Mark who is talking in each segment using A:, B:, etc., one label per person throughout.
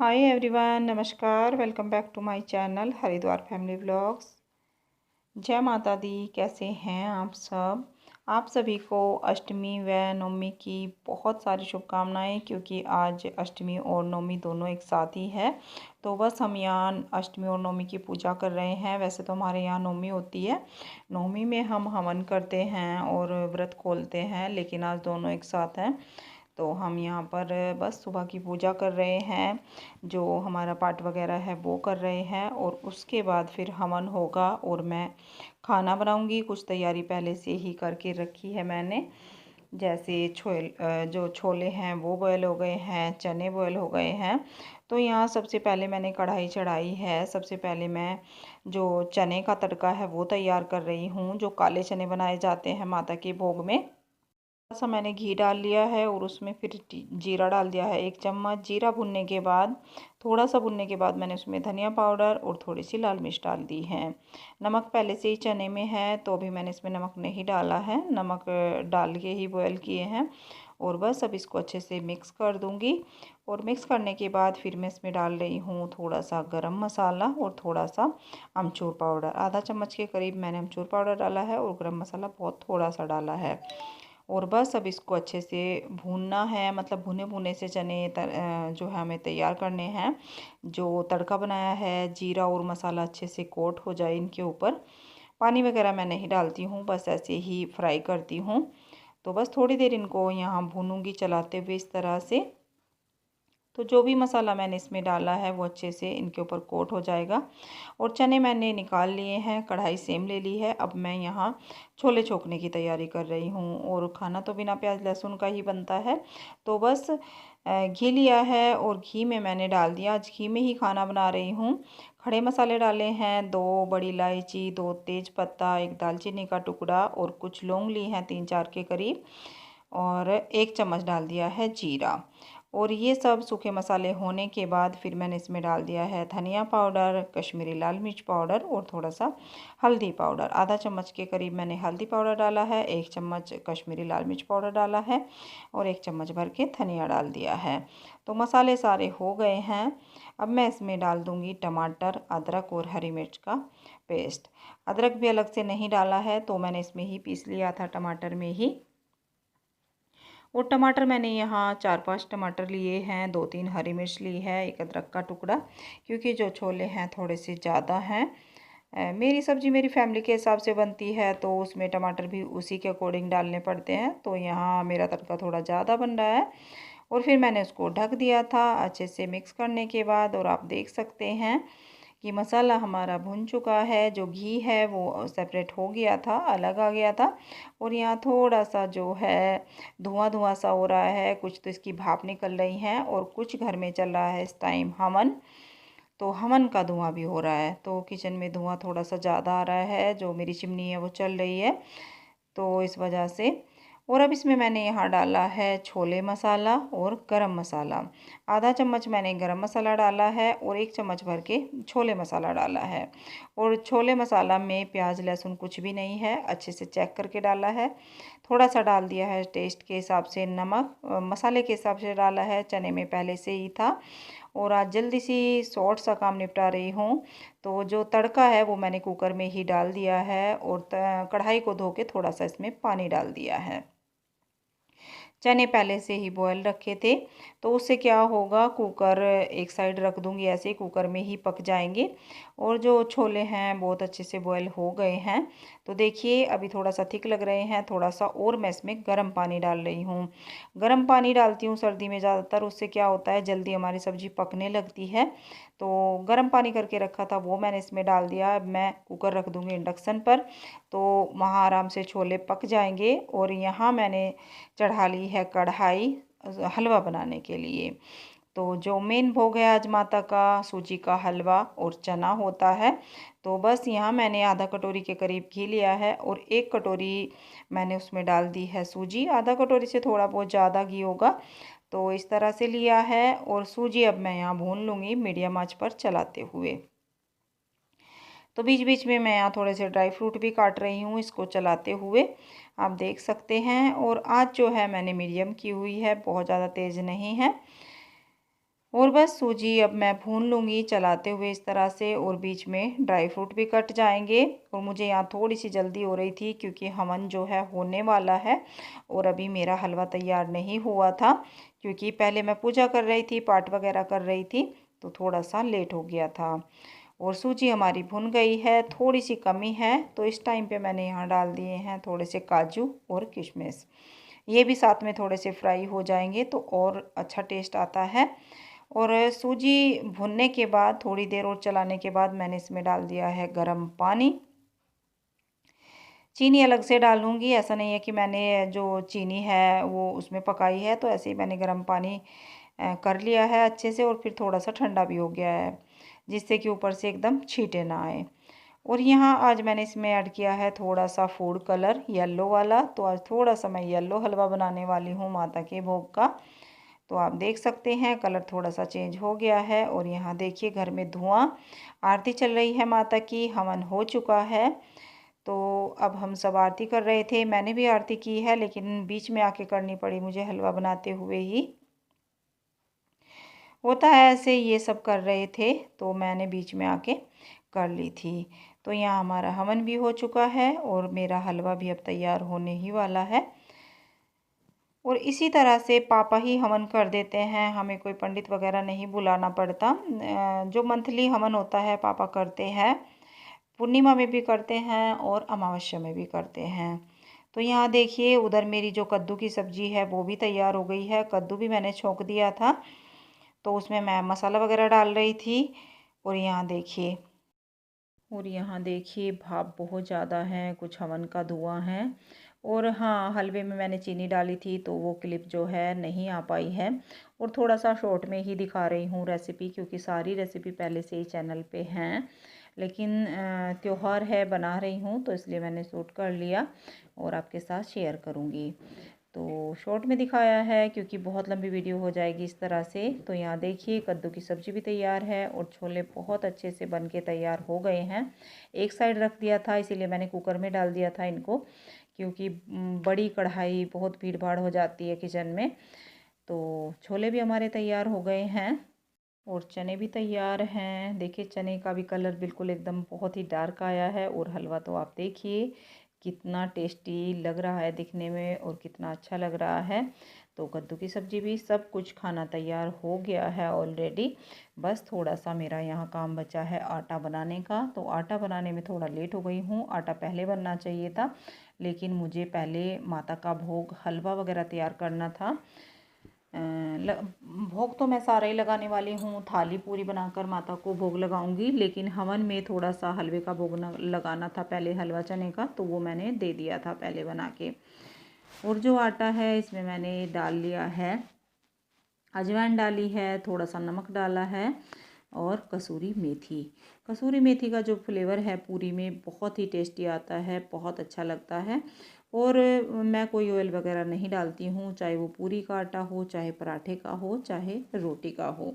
A: हाय everyone, नमस्कार। Welcome back to my channel Haridwar family vlogs. जय माता दी। कैसे हैं आप सब? आप सभी को अष्टमी व नवमी की बहुत सारी शुभकामनाएं, क्योंकि आज अष्टमी और नवमी दोनों एक साथ ही है। तो बस हम यहाँ अष्टमी और नवमी की पूजा कर रहे हैं। वैसे तो हमारे यहाँ नवमी होती है, नवमी में हम हवन करते हैं और व्रत खोलते हैं, लेकिन आज दोनों एक साथ हैं। तो हम यहाँ पर बस सुबह की पूजा कर रहे हैं, जो हमारा पाठ वगैरह है वो कर रहे हैं, और उसके बाद फिर हवन होगा और मैं खाना बनाऊंगी। कुछ तैयारी पहले से ही करके रखी है मैंने, जैसे जो छोले हैं वो बॉयल हो गए हैं, चने बॉयल हो गए हैं। तो यहाँ सबसे पहले मैंने कढ़ाई चढ़ाई है। सबसे पहले मैं जो चने का तड़का है वो तैयार कर रही हूँ, जो काले चने बनाए जाते हैं माता के भोग में। सा मैंने घी डाल लिया है और उसमें फिर जीरा डाल दिया है 1 चम्मच। जीरा भुनने के बाद, थोड़ा सा भुनने के बाद, मैंने उसमें धनिया पाउडर और थोड़ी सी लाल मिर्च डाल दी है। नमक पहले से ही चने में है, तो अभी मैंने इसमें नमक नहीं डाला है। नमक डाल के ही बॉयल किए हैं। और बस अब इसको अच्छे से मिक्स कर दूंगी। और मिक्स करने के बाद फिर मैं इसमें डाल रही हूँ थोड़ा सा गरम मसाला और थोड़ा सा अमचूर पाउडर। आधा चम्मच के करीब मैंने अमचूर पाउडर डाला है और गरम मसाला बहुत थोड़ा सा डाला है। और बस अब इसको अच्छे से भूनना है, मतलब भुने भुने से चने जो है हमें तैयार करने हैं। जो तड़का बनाया है, जीरा और मसाला अच्छे से कोट हो जाए इनके ऊपर। पानी वगैरह मैं नहीं डालती हूँ, बस ऐसे ही फ्राई करती हूँ। तो बस थोड़ी देर इनको यहाँ भूनूंगी चलाते हुए इस तरह से। तो जो भी मसाला मैंने इसमें डाला है वो अच्छे से इनके ऊपर कोट हो जाएगा। और चने मैंने निकाल लिए हैं, कढ़ाई सेम ले ली है। अब मैं यहाँ छोले छोकने की तैयारी कर रही हूँ, और खाना तो बिना प्याज लहसुन का ही बनता है। तो बस घी लिया है और घी में मैंने डाल दिया। आज घी में ही खाना बना रही हूँ। खड़े मसाले डाले हैं, 2 बड़ी इलायची, 2 तेज पत्ता, 1 दालचीनी का टुकड़ा और कुछ लौंग ली हैं 3-4 के करीब, और 1 चम्मच डाल दिया है जीरा। और ये सब सूखे मसाले होने के बाद फिर मैंने इसमें डाल दिया है धनिया पाउडर, कश्मीरी लाल मिर्च पाउडर और थोड़ा सा हल्दी पाउडर। आधा चम्मच के करीब मैंने हल्दी पाउडर डाला है, 1 चम्मच कश्मीरी लाल मिर्च पाउडर डाला है, और 1 चम्मच भर के धनिया डाल दिया है। तो मसाले सारे हो गए हैं। अब मैं इसमें डाल दूँगी टमाटर, अदरक और हरी मिर्च का पेस्ट। अदरक भी अलग से नहीं डाला है, तो मैंने इसमें ही पीस लिया था, टमाटर में ही। और टमाटर मैंने यहाँ 4-5 टमाटर लिए हैं, 2-3 हरी मिर्च ली है, 1 अदरक का टुकड़ा, क्योंकि जो छोले हैं थोड़े से ज़्यादा हैं। मेरी सब्ज़ी मेरी फैमिली के हिसाब से बनती है, तो उसमें टमाटर भी उसी के अकॉर्डिंग डालने पड़ते हैं। तो यहाँ मेरा तड़का थोड़ा ज़्यादा बन रहा है। और फिर मैंने उसको ढक दिया था अच्छे से मिक्स करने के बाद। और आप देख सकते हैं कि मसाला हमारा भुन चुका है। जो घी है वो सेपरेट हो गया था, अलग आ गया था। और यहाँ थोड़ा सा जो है धुआं धुआं सा हो रहा है, कुछ तो इसकी भाप निकल रही है, और कुछ घर में चल रहा है इस टाइम हवन। तो हवन का धुआं भी हो रहा है, तो किचन में धुआं थोड़ा सा ज़्यादा आ रहा है। जो मेरी चिमनी है वो चल रही है, तो इस वजह से। और अब इसमें मैंने यहाँ डाला है छोले मसाला और गरम मसाला। आधा चम्मच मैंने गरम मसाला डाला है और 1 चम्मच भर के छोले मसाला डाला है। और छोले मसाला में प्याज लहसुन कुछ भी नहीं है, अच्छे से चेक करके डाला है। थोड़ा सा डाल दिया है टेस्ट के हिसाब से नमक, मसाले के हिसाब से डाला है, चने में पहले से ही था। और आज जल्दी सी शॉर्ट सा काम निपटा रही हूँ, तो जो तड़का है वो मैंने कुकर में ही डाल दिया है। और कढ़ाई को धो के थोड़ा सा इसमें पानी डाल दिया है। चने पहले से ही बॉयल रखे थे, तो उससे क्या होगा, कुकर एक साइड रख दूंगी, ऐसे ही कुकर में ही पक जाएंगे। और जो छोले हैं बहुत अच्छे से बॉयल हो गए हैं। तो देखिए अभी थोड़ा सा थिक लग रहे हैं, थोड़ा सा और मैं इसमें गर्म पानी डाल रही हूँ। गर्म पानी डालती हूँ सर्दी में ज़्यादातर, उससे क्या होता है जल्दी हमारी सब्ज़ी पकने लगती है। तो गर्म पानी करके रखा था वो मैंने इसमें डाल दिया। अब मैं कुकर रख दूँगी इंडक्शन पर, तो वहाँ आराम से छोले पक जाएंगे। और यहाँ मैंने चढ़ा ली है कढ़ाई हलवा बनाने के लिए। तो जो मेन भोग है आज माता का, सूजी का हलवा और चना होता है। तो बस यहाँ मैंने आधा कटोरी के करीब घी लिया है, और 1 कटोरी मैंने उसमें डाल दी है सूजी। आधा कटोरी से थोड़ा बहुत ज़्यादा घी होगा, तो इस तरह से लिया है। और सूजी अब मैं यहाँ भून लूँगी मीडियम आंच पर चलाते हुए। तो बीच बीच में मैं यहाँ थोड़े से ड्राई फ्रूट भी काट रही हूँ इसको चलाते हुए, आप देख सकते हैं। और आँच जो है मैंने मीडियम की हुई है, बहुत ज़्यादा तेज़ नहीं है। और बस सूजी अब मैं भून लूँगी चलाते हुए इस तरह से, और बीच में ड्राई फ्रूट भी कट जाएंगे। और मुझे यहाँ थोड़ी सी जल्दी हो रही थी क्योंकि हवन जो है होने वाला है, और अभी मेरा हलवा तैयार नहीं हुआ था क्योंकि पहले मैं पूजा कर रही थी, पाठ वगैरह कर रही थी, तो थोड़ा सा लेट हो गया था। और सूजी हमारी भुन गई है, थोड़ी सी कमी है, तो इस टाइम पे मैंने यहाँ डाल दिए हैं थोड़े से काजू और किशमिश। ये भी साथ में थोड़े से फ्राई हो जाएंगे तो और अच्छा टेस्ट आता है। और सूजी भुनने के बाद थोड़ी देर और चलाने के बाद मैंने इसमें डाल दिया है गर्म पानी। चीनी अलग से डालूंगी, ऐसा नहीं है कि मैंने जो चीनी है वो उसमें पकाई है, तो ऐसे ही मैंने गर्म पानी कर लिया है अच्छे से, और फिर थोड़ा सा ठंडा भी हो गया है जिससे कि ऊपर से एकदम छींटे ना आए। और यहाँ आज मैंने इसमें ऐड किया है थोड़ा सा फूड कलर येलो वाला, तो आज थोड़ा सा मैं येलो हलवा बनाने वाली हूँ माता के भोग का। तो आप देख सकते हैं कलर थोड़ा सा चेंज हो गया है। और यहाँ देखिए घर में धुआं, आरती चल रही है माता की, हवन हो चुका है। तो अब हम सब आरती कर रहे थे, मैंने भी आरती की है लेकिन बीच में आके करनी पड़ी मुझे हलवा बनाते हुए ही। होता है ऐसे, ये सब कर रहे थे तो मैंने बीच में आके कर ली थी। तो यहाँ हमारा हवन भी हो चुका है और मेरा हलवा भी अब तैयार होने ही वाला है। और इसी तरह से पापा ही हवन कर देते हैं, हमें कोई पंडित वगैरह नहीं बुलाना पड़ता। जो मंथली हवन होता है पापा करते हैं, पूर्णिमा में भी करते हैं और अमावस्या में भी करते हैं। तो यहाँ देखिए उधर मेरी जो कद्दू की सब्ज़ी है वो भी तैयार हो गई है। कद्दू भी मैंने छोंक दिया था, तो उसमें मैं मसाला वगैरह डाल रही थी। और यहाँ देखिए भाप बहुत ज़्यादा है, कुछ हवन का धुआं है। और हाँ, हलवे में मैंने चीनी डाली थी तो वो क्लिप जो है नहीं आ पाई है, और थोड़ा सा शॉर्ट में ही दिखा रही हूँ रेसिपी, क्योंकि सारी रेसिपी पहले से ही चैनल पे हैं। लेकिन त्योहार है, बना रही हूँ तो इसलिए मैंने शूट कर लिया और आपके साथ शेयर करूँगी। तो शॉर्ट में दिखाया है क्योंकि बहुत लंबी वीडियो हो जाएगी इस तरह से। तो यहाँ देखिए कद्दू की सब्ज़ी भी तैयार है और छोले बहुत अच्छे से बन के तैयार हो गए हैं। एक साइड रख दिया था इसीलिए मैंने कुकर में डाल दिया था इनको, क्योंकि बड़ी कढ़ाई बहुत भीड़ भाड़ हो जाती है किचन में। तो छोले भी हमारे तैयार हो गए हैं और चने भी तैयार हैं। देखिए चने का भी कलर बिल्कुल एकदम बहुत ही डार्क आया है, और हलवा तो आप देखिए कितना टेस्टी लग रहा है दिखने में और कितना अच्छा लग रहा है। तो कद्दू की सब्ज़ी भी सब कुछ खाना तैयार हो गया है ऑलरेडी। बस थोड़ा सा मेरा यहाँ काम बचा है आटा बनाने का। तो आटा बनाने में थोड़ा लेट हो गई हूँ, आटा पहले बनना चाहिए था, लेकिन मुझे पहले माता का भोग हलवा वगैरह तैयार करना था। भोग तो मैं सारा ही लगाने वाली हूँ, थाली पूरी बनाकर माता को भोग लगाऊंगी, लेकिन हवन में थोड़ा सा हलवे का भोग लगाना था पहले, हलवा चने का, तो वो मैंने दे दिया था पहले बना के। और जो आटा है इसमें मैंने डाल लिया है अजवाइन, डाली है थोड़ा सा नमक डाला है और कसूरी मेथी। कसूरी मेथी का जो फ्लेवर है पूरी में बहुत ही टेस्टी आता है, बहुत अच्छा लगता है। और मैं कोई ऑयल वगैरह नहीं डालती हूँ, चाहे वो पूरी का आटा हो, चाहे पराठे का हो, चाहे रोटी का हो,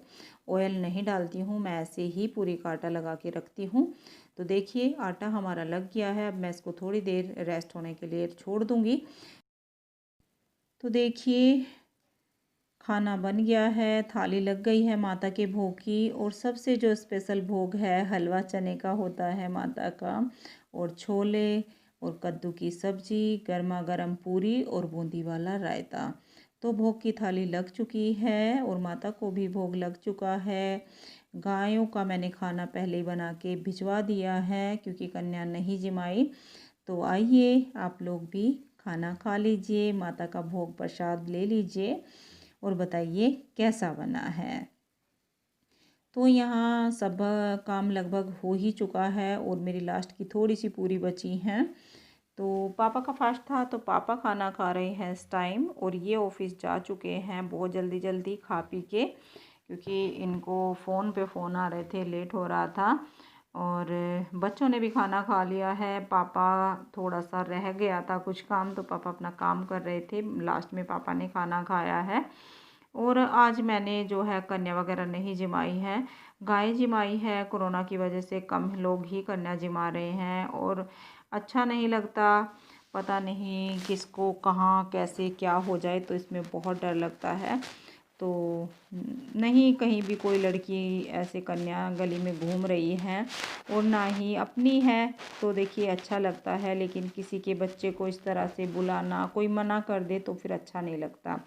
A: ऑयल नहीं डालती हूँ। मैं ऐसे ही पूरी का आटा लगा के रखती हूँ। तो देखिए आटा हमारा लग गया है, अब मैं इसको थोड़ी देर रेस्ट होने के लिए छोड़ दूँगी। तो देखिए खाना बन गया है, थाली लग गई है माता के भोग की। और सबसे जो स्पेशल भोग है हलवा चने का होता है माता का, और छोले और कद्दू की सब्ज़ी, गर्मा गर्म पूरी और बूंदी वाला रायता। तो भोग की थाली लग चुकी है और माता को भी भोग लग चुका है। गायों का मैंने खाना पहले ही बना के भिजवा दिया है क्योंकि कन्या नहीं जिमाई। तो आइए आप लोग भी खाना खा लीजिए, माता का भोग प्रसाद ले लीजिए और बताइए कैसा बना है। तो यहाँ सब काम लगभग हो ही चुका है और मेरी लास्ट की थोड़ी सी पूरी बची हैं। तो पापा का फास्ट था तो पापा खाना खा रहे हैं इस टाइम, और ये ऑफिस जा चुके हैं बहुत जल्दी जल्दी खा पी के, क्योंकि इनको फ़ोन पे फ़ोन आ रहे थे, लेट हो रहा था। और बच्चों ने भी खाना खा लिया है। पापा थोड़ा सा रह गया था कुछ काम, तो पापा अपना काम कर रहे थे, लास्ट में पापा ने खाना खाया है। और आज मैंने जो है कन्या वगैरह नहीं जिमाई है, गाय जिमाई है। कोरोना की वजह से कम लोग ही कन्या जिमा रहे हैं और अच्छा नहीं लगता, पता नहीं किसको कहाँ कैसे क्या हो जाए, तो इसमें बहुत डर लगता है। तो नहीं कहीं भी कोई लड़की ऐसे कन्या गली में घूम रही है और ना ही अपनी है, तो देखिए अच्छा लगता है। लेकिन किसी के बच्चे को इस तरह से बुलाना, कोई मना कर दे तो फिर अच्छा नहीं लगता।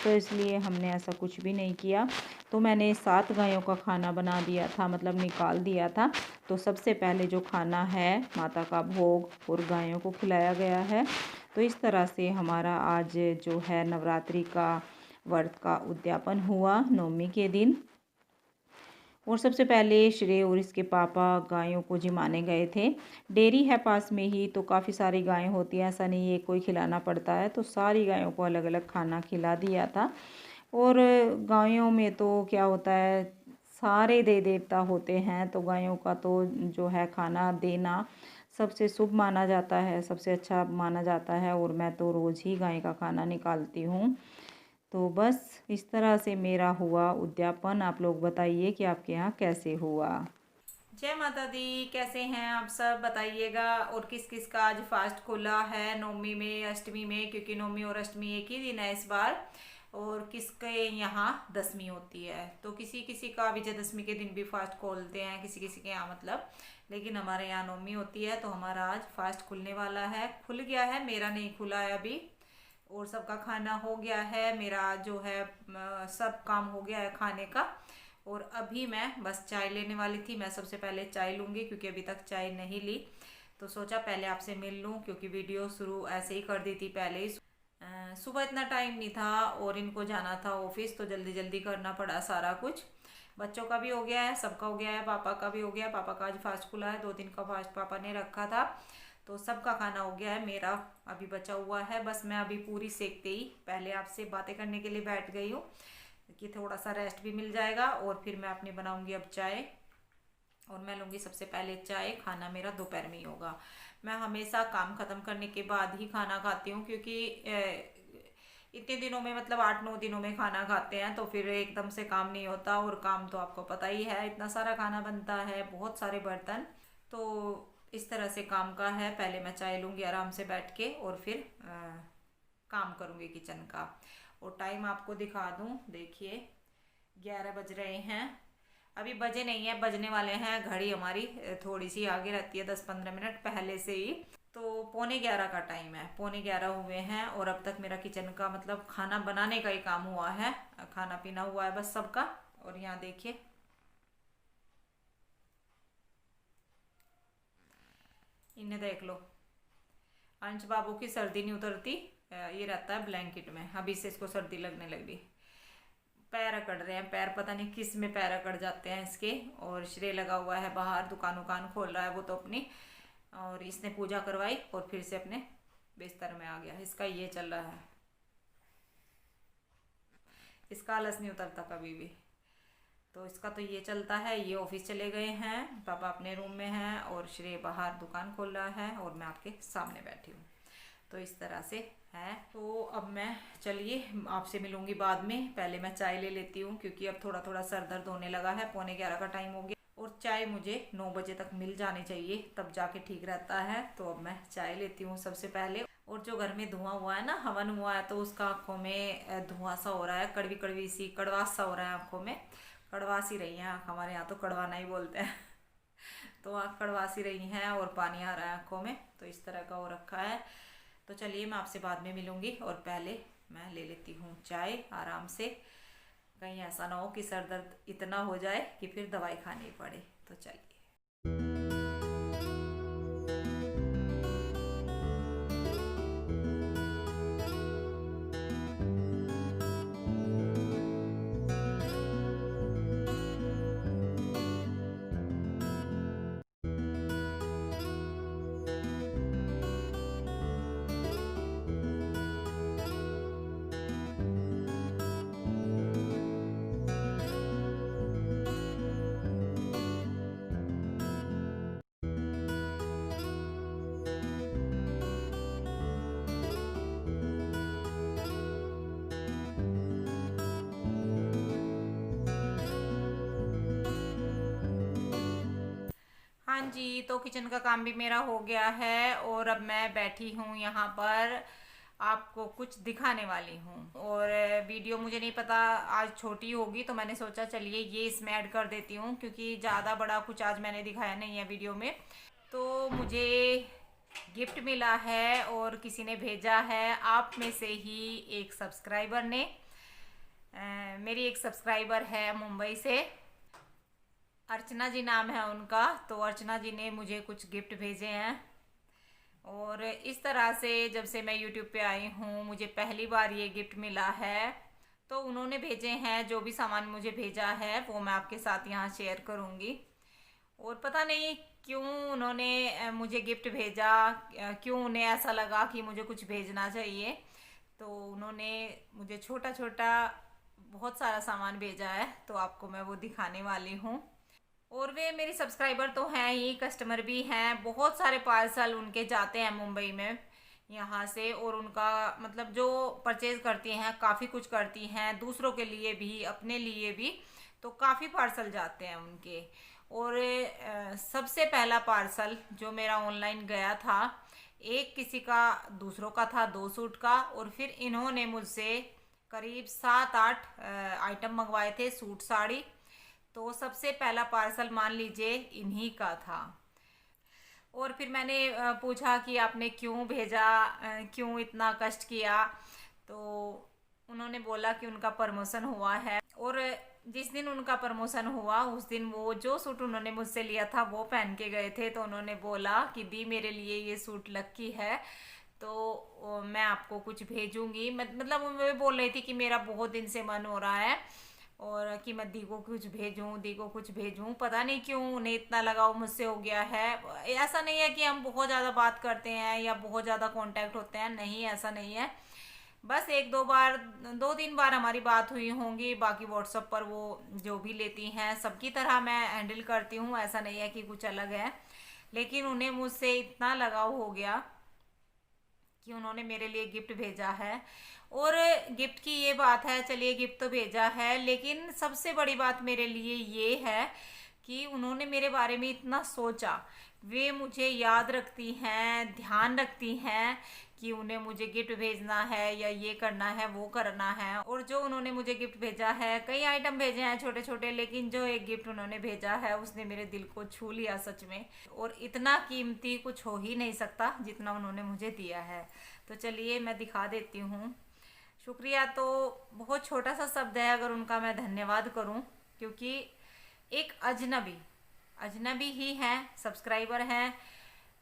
A: तो इसलिए हमने ऐसा कुछ भी नहीं किया। तो मैंने 7 गायों का खाना बना दिया था, मतलब निकाल दिया था। तो सबसे पहले जो खाना है माता का भोग और गायों को खिलाया गया है। तो इस तरह से हमारा आज जो है नवरात्रि का व्रत का उद्यापन हुआ नवमी के दिन। और सबसे पहले श्रेय और इसके पापा गायों को जिमाने गए थे। डेयरी है पास में ही, तो काफ़ी सारी गायें होती हैं, ऐसा नहीं है कोई खिलाना पड़ता है। तो सारी गायों को अलग अलग खाना खिला दिया था। और गायों में तो क्या होता है, सारे देवी देवता होते हैं, तो गायों का तो जो है खाना देना सबसे शुभ माना जाता है, सबसे अच्छा माना जाता है। और मैं तो रोज़ ही गाय का खाना निकालती हूँ। तो बस इस तरह से मेरा हुआ उद्यापन। आप लोग बताइए कि आपके यहाँ कैसे हुआ। जय माता दी, कैसे हैं आप सब बताइएगा। और किस किस का आज फास्ट खुला है नवमी में अष्टमी में, क्योंकि नवमी और अष्टमी एक ही दिन है इस बार। और किसके यहाँ दसवीं होती है, तो किसी किसी का विजयदशमी के दिन भी फास्ट खोलते हैं, किसी किसी के यहाँ मतलब। लेकिन हमारे यहाँ नवमी होती है, तो हमारा आज फास्ट खुलने वाला है। खुल गया है, मेरा नहीं खुला है अभी। और सबका खाना हो गया है, मेरा जो है सब काम हो गया है खाने का। और अभी मैं बस चाय लेने वाली थी। मैं सबसे पहले चाय लूँगी क्योंकि अभी तक चाय नहीं ली। तो सोचा पहले आपसे मिल लूँ, क्योंकि वीडियो शुरू ऐसे ही कर दी थी पहले ही। सुबह इतना टाइम नहीं था और इनको जाना था ऑफिस, तो जल्दी जल्दी करना पड़ा सारा कुछ। बच्चों का भी हो गया है, सबका हो गया है, पापा का भी हो गया है। पापा का आज फास्ट खुला है, 2 दिन का फास्ट पापा ने रखा था। तो सबका खाना हो गया है, मेरा अभी बचा हुआ है। बस मैं अभी पूरी सेकते ही पहले आपसे बातें करने के लिए बैठ गई हूँ कि थोड़ा सा रेस्ट भी मिल जाएगा। और फिर मैं अपनी बनाऊंगी अब चाय, और मैं लूँगी सबसे पहले चाय। खाना मेरा दोपहर में ही होगा। मैं हमेशा काम ख़त्म करने के बाद ही खाना खाती हूँ, क्योंकि इतने दिनों में मतलब 8-9 दिनों में खाना खाते हैं, तो फिर एकदम से काम नहीं होता। और काम तो आपको पता ही है, इतना सारा खाना बनता है, बहुत सारे बर्तन। तो इस तरह से काम का है। पहले मैं चाय लूँगी आराम से बैठ के, और फिर काम करूँगी किचन का। और टाइम आपको दिखा दूँ, देखिए 11 बज रहे हैं। अभी बजे नहीं है, बजने वाले हैं। घड़ी हमारी थोड़ी सी आगे रहती है, 10-15 मिनट पहले से ही। तो 11:15 का टाइम है, 11:15 हुए हैं। और अब तक मेरा किचन का मतलब खाना बनाने का ही काम हुआ है, खाना पीना हुआ है बस सबका। और यहाँ देखिए, इन्हें देख लो। अंश बाबू की सर्दी नहीं उतरती, ये रहता है ब्लैंकेट में। अभी से इसको सर्दी लगने लगी। पैर अकड़ रहे हैं, पैर पता नहीं किस में पैर अकड़ जाते हैं इसके। और श्रेय लगा हुआ है बाहर, दुकान उकान खोल रहा है वो तो अपनी। और इसने पूजा करवाई और फिर से अपने बिस्तर में आ गया। इसका ये चल रहा है, इसका आलस नहीं उतरता कभी भी। तो इसका तो ये चलता है। ये ऑफिस चले गए हैं, पापा अपने रूम में हैं, और श्रेय बाहर दुकान खोल रहा है, और मैं आपके सामने बैठी हूँ। तो इस तरह से है। तो अब मैं चलिए आपसे मिलूंगी बाद में। पहले मैं चाय ले लेती हूँ, क्योंकि अब थोड़ा थोड़ा सर दर्द होने लगा है। 11:15 का टाइम हो गया, और चाय मुझे 9 बजे तक मिल जानी चाहिए, तब जाके ठीक रहता है। तो अब मैं चाय लेती हूँ सबसे पहले। और जो घर में धुआं हुआ है ना, हवन हुआ है, तो उसका आंखों में धुआं सा हो रहा है, कड़वी कड़वी सी कड़वास सा हो रहा है आंखों में। कड़वास ही रही है आँख, हमारे यहाँ तो कड़वाना ही बोलते हैं। तो आँख कड़वास ही रही हैं और पानी आ रहा है आँखों में, तो इस तरह का हो रखा है। तो चलिए मैं आपसे बाद में मिलूंगी, और पहले मैं ले लेती हूँ चाय आराम से। कहीं ऐसा ना हो कि सर दर्द इतना हो जाए कि फिर दवाई खानी पड़े। तो चलिए। हाँ जी, तो किचन का काम भी मेरा हो गया है, और अब मैं बैठी हूँ यहाँ पर आपको कुछ दिखाने वाली हूँ। और वीडियो मुझे नहीं पता आज छोटी होगी, तो मैंने सोचा चलिए ये इसमें ऐड कर देती हूँ, क्योंकि ज़्यादा बड़ा कुछ आज मैंने दिखाया नहीं है वीडियो में। तो मुझे गिफ्ट मिला है और किसी ने भेजा है, आप में से ही एक सब्सक्राइबर ने। मेरी एक सब्सक्राइबर है मुंबई से, अर्चना जी नाम है उनका। तो अर्चना जी ने मुझे कुछ गिफ्ट भेजे हैं। और इस तरह से जब से मैं YouTube पे आई हूँ, मुझे पहली बार ये गिफ्ट मिला है। तो उन्होंने भेजे हैं, जो भी सामान मुझे भेजा है वो मैं आपके साथ यहाँ शेयर करूँगी। और पता नहीं क्यों उन्होंने मुझे गिफ्ट भेजा, क्यों उन्हें ऐसा लगा कि मुझे कुछ भेजना चाहिए। तो उन्होंने मुझे छोटा छोटा बहुत सारा सामान भेजा है, तो आपको मैं वो दिखाने वाली हूँ। और वे मेरी सब्सक्राइबर तो हैं ही, कस्टमर भी हैं। बहुत सारे पार्सल उनके जाते हैं मुंबई में यहाँ से। और उनका मतलब जो परचेज करती हैं काफ़ी कुछ करती हैं, दूसरों के लिए भी अपने लिए भी। तो काफ़ी पार्सल जाते हैं उनके। और सबसे पहला पार्सल जो मेरा ऑनलाइन गया था, एक किसी का दूसरों का था, 2 सूट का। और फिर इन्होंने मुझसे करीब 7-8 आइटम मंगवाए थे, सूट साड़ी। तो सबसे पहला पार्सल मान लीजिए इन्हीं का था। और फिर मैंने पूछा कि आपने क्यों भेजा, क्यों इतना कष्ट किया। तो उन्होंने बोला कि उनका प्रमोशन हुआ है। और जिस दिन उनका प्रमोशन हुआ उस दिन वो जो सूट उन्होंने मुझसे लिया था वो पहन के गए थे। तो उन्होंने बोला कि दी मेरे लिए ये सूट लक्की है, तो मैं आपको कुछ भेजूंगी। मतलब वो बोल रही थी कि मेरा बहुत दिन से मन हो रहा है और कि मैं दी को कुछ भेजूं, दी को कुछ भेजूं। पता नहीं क्यों उन्हें इतना लगाव मुझसे हो गया है। ऐसा नहीं है कि हम बहुत ज़्यादा बात करते हैं या बहुत ज़्यादा कांटेक्ट होते हैं, नहीं ऐसा नहीं है। बस 1-2 बार, 2-3 बार हमारी बात हुई होंगी। बाकी व्हाट्सएप पर वो जो भी लेती हैं सबकी तरह मैं हैंडल करती हूँ, ऐसा नहीं है कि कुछ अलग है। लेकिन उन्हें मुझसे इतना लगाव हो गया कि उन्होंने मेरे लिए गिफ्ट भेजा है। और गिफ्ट की ये बात है, चलिए गिफ्ट तो भेजा है, लेकिन सबसे बड़ी बात मेरे लिए ये है कि उन्होंने मेरे बारे में इतना सोचा। वे मुझे याद रखती हैं, ध्यान रखती हैं कि उन्हें मुझे गिफ्ट भेजना है या ये करना है वो करना है। और जो उन्होंने मुझे गिफ्ट भेजा है, कई आइटम भेजे हैं छोटे छोटे, लेकिन जो एक गिफ्ट उन्होंने भेजा है उसने मेरे दिल को छू लिया सच में। और इतना कीमती कुछ हो ही नहीं सकता जितना उन्होंने मुझे दिया है। तो चलिए मैं दिखा देती हूँ। शुक्रिया तो बहुत छोटा सा शब्द है अगर उनका मैं धन्यवाद करूँ, क्योंकि एक अजनबी अजनबी ही हैं, सब्सक्राइबर हैं।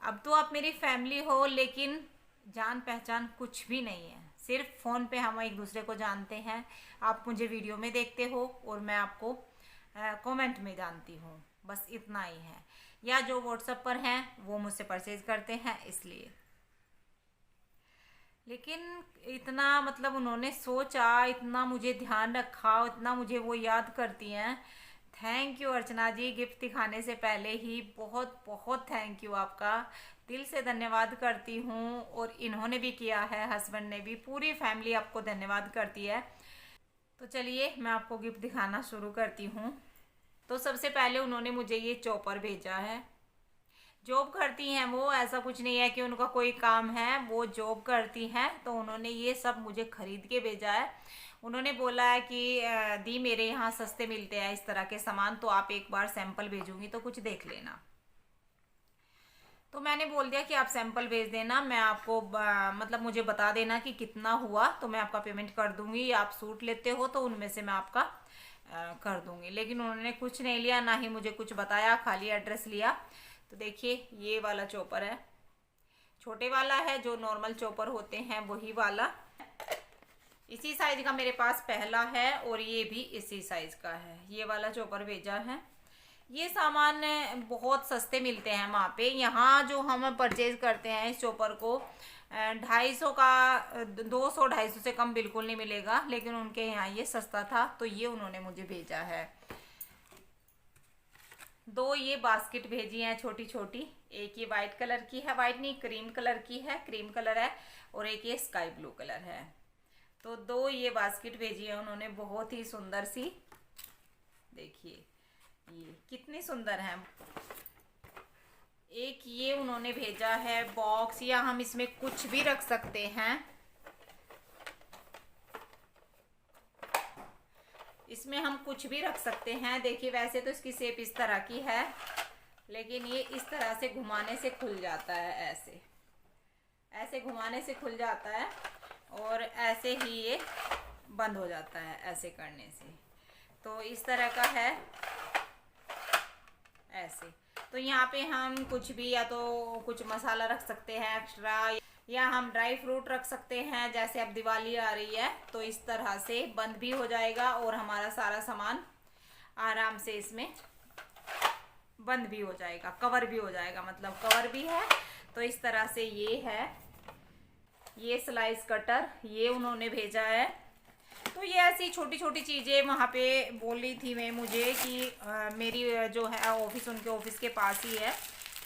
A: अब तो आप मेरी फैमिली हो, लेकिन जान पहचान कुछ भी नहीं है। सिर्फ फ़ोन पे हम एक दूसरे को जानते हैं। आप मुझे वीडियो में देखते हो और मैं आपको कमेंट में जानती हूँ, बस इतना ही है। या जो व्हाट्सएप पर हैं वो मुझसे परचेज करते हैं इसलिए। लेकिन इतना मतलब उन्होंने सोचा, इतना मुझे ध्यान रखा, इतना मुझे वो याद करती हैं। Thank you Archana ji, gift दिखाने से पहले ही बहुत बहुत थैंक यू आपका, दिल से धन्यवाद करती हूँ। और इन्होंने भी किया है, हस्बैंड ने भी, पूरी फैमिली आपको धन्यवाद करती है। तो चलिए मैं आपको गिफ्ट दिखाना शुरू करती हूँ। तो सबसे पहले उन्होंने मुझे ये चॉपर भेजा है। जॉब करती हैं वो, ऐसा कुछ नहीं है कि उनका कोई काम है, वो जॉब करती हैं। तो उन्होंने ये सब मुझे खरीद के भेजा है। उन्होंने बोला है कि दी मेरे यहाँ सस्ते मिलते हैं इस तरह के सामान, तो आप एक बार सैंपल भेजूंगी तो कुछ देख लेना। तो मैंने बोल दिया कि आप सैंपल भेज देना, मैं आपको मतलब मुझे बता देना कि कितना हुआ, तो मैं आपका पेमेंट कर दूंगी। आप सूट लेते हो तो उनमें से मैं आपका कर दूंगी। लेकिन उन्होंने कुछ नहीं लिया, ना ही मुझे कुछ बताया, खाली एड्रेस लिया। तो देखिए ये वाला चॉपर है, छोटे वाला है, जो नॉर्मल चॉपर होते हैं वही वाला। इसी साइज का मेरे पास पहला है और ये भी इसी साइज का है। ये वाला चॉपर भेजा है। ये सामान बहुत सस्ते मिलते हैं वहाँ पे। यहाँ जो हम परचेज करते हैं इस चॉपर को 250 का, 200-250 से कम बिल्कुल नहीं मिलेगा, लेकिन उनके यहाँ ये सस्ता था तो ये उन्होंने मुझे भेजा है। 2 ये बास्केट भेजी हैं छोटी छोटी, एक ये वाइट कलर की है, वाइट नहीं क्रीम कलर की है, क्रीम कलर है। और एक ये स्काई ब्लू कलर है। तो 2 ये बास्केट भेजी है उन्होंने, बहुत ही सुंदर सी। देखिए ये कितनी सुंदर है। एक ये उन्होंने भेजा है बॉक्स, या हम इसमें कुछ भी रख सकते हैं। इसमें हम कुछ भी रख सकते हैं। देखिए वैसे तो इसकी शेप इस तरह की है, लेकिन ये इस तरह से घुमाने से खुल जाता है। ऐसे ऐसे घुमाने से खुल जाता है और ऐसे ही ये बंद हो जाता है ऐसे करने से। तो इस तरह का है ऐसे। तो यहाँ पे हम कुछ भी, या तो कुछ मसाला रख सकते हैं एक्स्ट्रा, या हम ड्राई फ्रूट रख सकते हैं। जैसे अब दिवाली आ रही है तो इस तरह से बंद भी हो जाएगा और हमारा सारा सामान आराम से इसमें बंद भी हो जाएगा, कवर भी हो जाएगा, मतलब कवर भी है। तो इस तरह से ये है, ये स्लाइस कटर ये उन्होंने भेजा है। तो ये ऐसी छोटी छोटी चीज़ें वहाँ पे बोली थी मैं मुझे कि मेरी जो है ऑफिस उनके ऑफिस के पास ही है,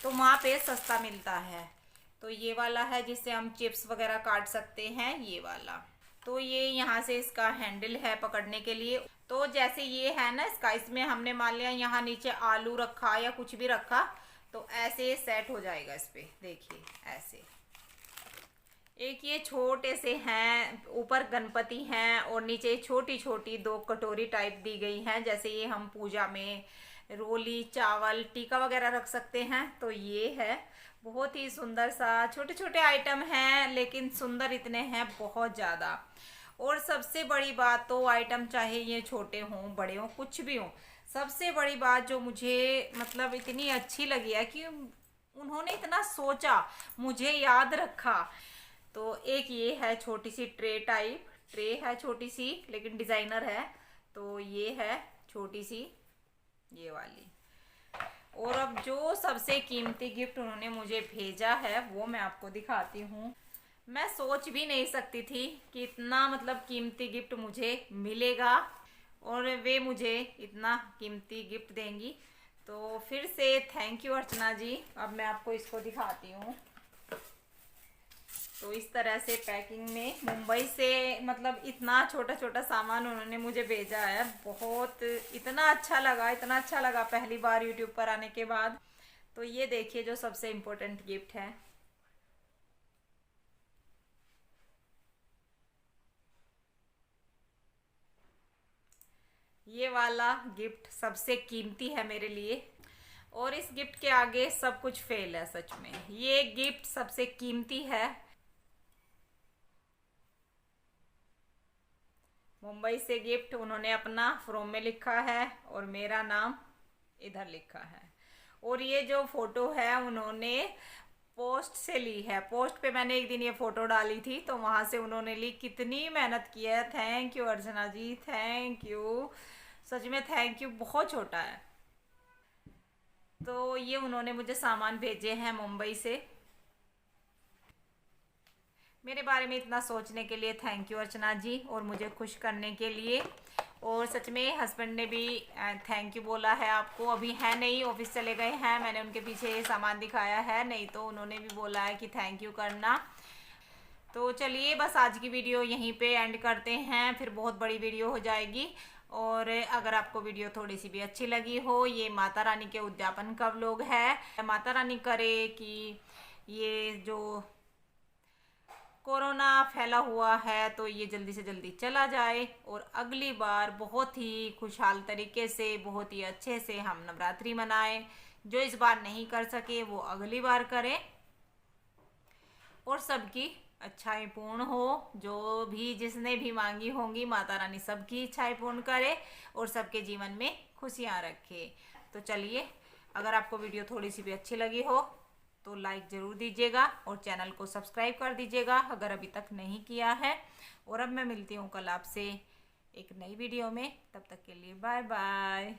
A: तो वहाँ पे सस्ता मिलता है। तो ये वाला है जिससे हम चिप्स वगैरह काट सकते हैं, ये वाला। तो ये यहाँ से इसका हैंडल है पकड़ने के लिए। तो जैसे ये है ना इसका, इसमें हमने मान लिया यहाँ नीचे आलू रखा या कुछ भी रखा तो ऐसे सेट हो जाएगा इस पे। देखिए ऐसे। एक ये छोटे से हैं, ऊपर गणपति हैं और नीचे छोटी छोटी 2 कटोरी टाइप दी गई हैं। जैसे ये हम पूजा में रोली चावल टीका वगैरह रख सकते हैं। तो ये है बहुत ही सुंदर सा, छोटे छोटे आइटम हैं लेकिन सुंदर इतने हैं बहुत ज़्यादा। और सबसे बड़ी बात तो आइटम चाहे ये छोटे हों बड़े हों कुछ भी हों, सबसे बड़ी बात जो मुझे मतलब इतनी अच्छी लगी है कि उन्होंने इतना सोचा, मुझे याद रखा। तो एक ये है छोटी सी ट्रे टाइप, ट्रे है छोटी सी लेकिन डिज़ाइनर है। तो ये है छोटी सी ये वाली। और अब जो सबसे कीमती गिफ्ट उन्होंने मुझे भेजा है वो मैं आपको दिखाती हूँ। मैं सोच भी नहीं सकती थी कि इतना मतलब कीमती गिफ्ट मुझे मिलेगा और वे मुझे इतना कीमती गिफ्ट देंगी। तो फिर से थैंक यू अर्चना जी। अब मैं आपको इसको दिखाती हूँ। तो इस तरह से पैकिंग में मुंबई से मतलब इतना छोटा छोटा सामान उन्होंने मुझे भेजा है। बहुत इतना अच्छा लगा, इतना अच्छा लगा पहली बार यूट्यूब पर आने के बाद। तो ये देखिए जो सबसे इम्पोर्टेंट गिफ्ट है, ये वाला गिफ्ट सबसे कीमती है मेरे लिए। और इस गिफ्ट के आगे सब कुछ फेल है सच में। ये गिफ्ट सबसे कीमती है। मुंबई से गिफ्ट उन्होंने अपना फ्रॉम में लिखा है और मेरा नाम इधर लिखा है। और ये जो फोटो है उन्होंने पोस्ट से ली है। पोस्ट पे मैंने एक दिन ये फोटो डाली थी तो वहां से उन्होंने ली। कितनी मेहनत की है। Thank you Archana ji, thank you, सच में थैंक यू। बहुत छोटा है। तो ये उन्होंने मुझे सामान भेजे हैं मुंबई से। मेरे बारे में इतना सोचने के लिए थैंक यू अर्चना जी, और मुझे खुश करने के लिए। और सच में हस्बैंड ने भी थैंक यू बोला है आपको। अभी है नहीं, ऑफिस चले गए हैं। मैंने उनके पीछे सामान दिखाया है, नहीं तो उन्होंने भी बोला है कि थैंक यू करना। तो चलिए बस आज की वीडियो यहीं पे एंड करते हैं, फिर बहुत बड़ी वीडियो हो जाएगी। और अगर आपको वीडियो थोड़ी सी भी अच्छी लगी हो, ये माता रानी के उद्यापन का व्लॉग है। माता रानी करे कि ये जो कोरोना फैला हुआ है तो ये जल्दी से जल्दी चला जाए और अगली बार बहुत ही खुशहाल तरीके से, बहुत ही अच्छे से हम नवरात्रि मनाएं। जो इस बार नहीं कर सके वो अगली बार करें और सबकी अच्छाएं पूर्ण हो। जो भी जिसने भी मांगी होंगी माता रानी सबकी इच्छाएं पूर्ण करे और सबके जीवन में खुशियां रखे। तो चलिए, अगर आपको वीडियो थोड़ी सी भी अच्छी लगी हो तो लाइक ज़रूर दीजिएगा और चैनल को सब्सक्राइब कर दीजिएगा अगर अभी तक नहीं किया है। और अब मैं मिलती हूँ कल आपसे एक नई वीडियो में। तब तक के लिए बाय बाय।